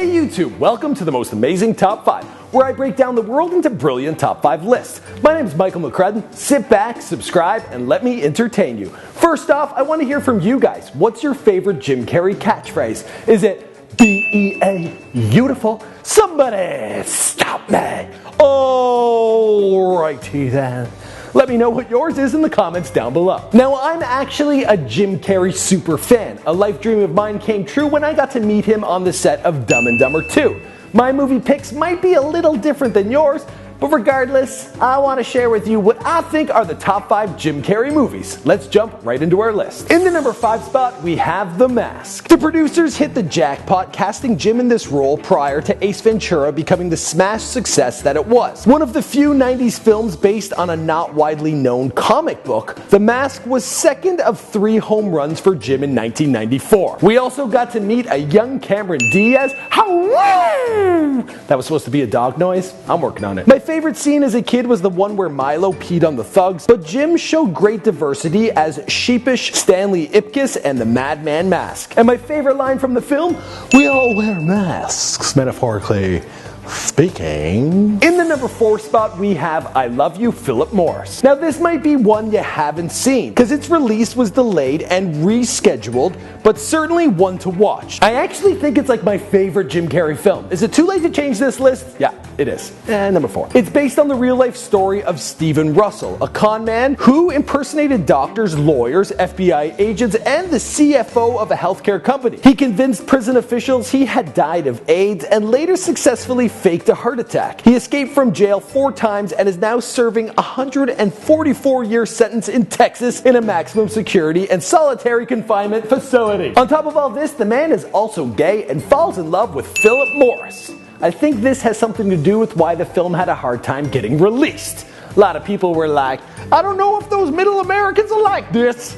Hey YouTube, welcome to the most amazing top 5, where I break down the world into brilliant top 5 lists. My name is Michael McCrudden. Sit back, subscribe, and let me entertain you. First off, I want to hear from you guys. What's your favorite Jim Carrey catchphrase? Is it B-E-A, beautiful? Somebody stop me. Alrighty then. Let me know what yours is in the comments down below. Now, I'm actually a Jim Carrey super fan. A life dream of mine came true when I got to meet him on the set of Dumb and Dumber 2. My movie picks might be a little different than yours, but regardless, I want to share with you what I think are the top 5 Jim Carrey movies. Let's jump right into our list. In the number 5 spot, we have The Mask. The producers hit the jackpot casting Jim in this role prior to Ace Ventura becoming the smash success that it was. One of the few 90s films based on a not widely known comic book, The Mask was second of 3 home runs for Jim in 1994. We also got to meet a young Cameron Diaz. Hello! That was supposed to be a dog noise? I'm working on it. My favorite scene as a kid was the one where Milo peed on the thugs, but Jim showed great diversity as sheepish Stanley Ipkiss and the Madman Mask. And my favorite line from the film, we all wear masks, metaphorically speaking. In the number 4 spot, we have I Love You, Philip Morris. Now this might be one you haven't seen, because its release was delayed and rescheduled, but certainly one to watch. I actually think it's like my favorite Jim Carrey film. Is it too late to change this list? Yeah, it is. Number 4. It's based on the real life story of Stephen Russell, a con man who impersonated doctors, lawyers, FBI agents, and the CFO of a healthcare company. He convinced prison officials he had died of AIDS and later successfully faked a heart attack. He escaped from jail 4 times and is now serving a 144-year sentence in Texas in a maximum security and solitary confinement facility. On top of all this, the man is also gay and falls in love with Philip Morris. I think this has something to do with why the film had a hard time getting released. A lot of people were like, I don't know if those middle Americans are like this.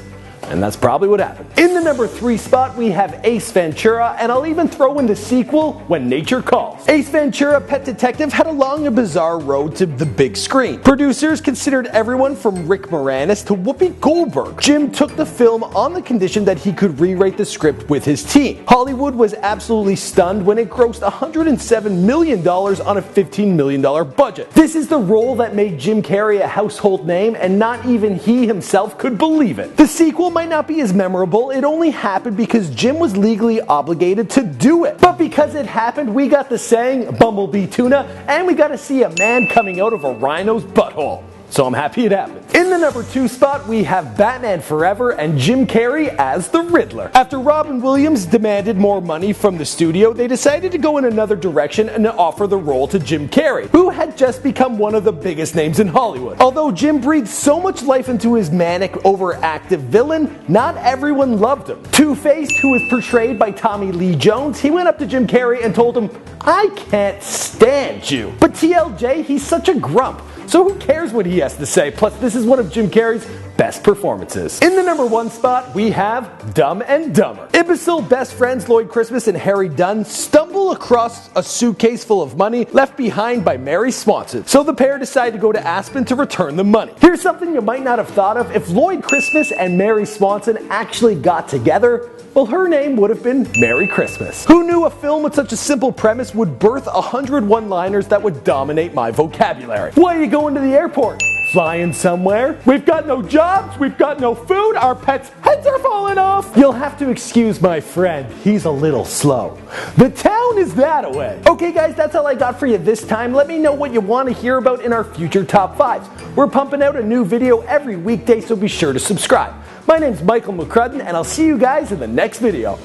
And that's probably what happened. In the number 3 spot, we have Ace Ventura, and I'll even throw in the sequel, When Nature Calls. Ace Ventura: Pet Detective had a long and bizarre road to the big screen. Producers considered everyone from Rick Moranis to Whoopi Goldberg. Jim took the film on the condition that he could rewrite the script with his team. Hollywood was absolutely stunned when it grossed $107 million on a $15 million budget. This is the role that made Jim Carrey a household name, and not even he himself could believe it. The sequel might not be as memorable. It only happened because Jim was legally obligated to do it. But because it happened, we got the saying, Bumblebee Tuna, and we got to see a man coming out of a rhino's butthole. So I'm happy it happened. In the number 2 spot, we have Batman Forever and Jim Carrey as the Riddler. After Robin Williams demanded more money from the studio, they decided to go in another direction and offer the role to Jim Carrey, who had just become one of the biggest names in Hollywood. Although Jim breathed so much life into his manic, overactive villain, not everyone loved him. Two-Face, who was portrayed by Tommy Lee Jones, he went up to Jim Carrey and told him, I can't stand you. But TLJ, he's such a grump. So who cares what he has to say? Plus, this is one of Jim Carrey's best performances. In the number 1 spot, we have Dumb and Dumber. Imbecile best friends Lloyd Christmas and Harry Dunn stumble across a suitcase full of money left behind by Mary Swanson. So the pair decide to go to Aspen to return the money. Here's something you might not have thought of. If Lloyd Christmas and Mary Swanson actually got together, well, her name would have been Merry Christmas. Who knew a film with such a simple premise would birth 100 one-liners that would dominate my vocabulary? Why are you going to the airport? Flying somewhere? We've got no jobs, we've got no food, our pets' heads are falling off. You'll have to excuse my friend, he's a little slow. The town is that away. Okay guys, that's all I got for you this time. Let me know what you want to hear about in our future top 5s. We're pumping out a new video every weekday, so be sure to subscribe. My name's Michael McCrudden, and I'll see you guys in the next video.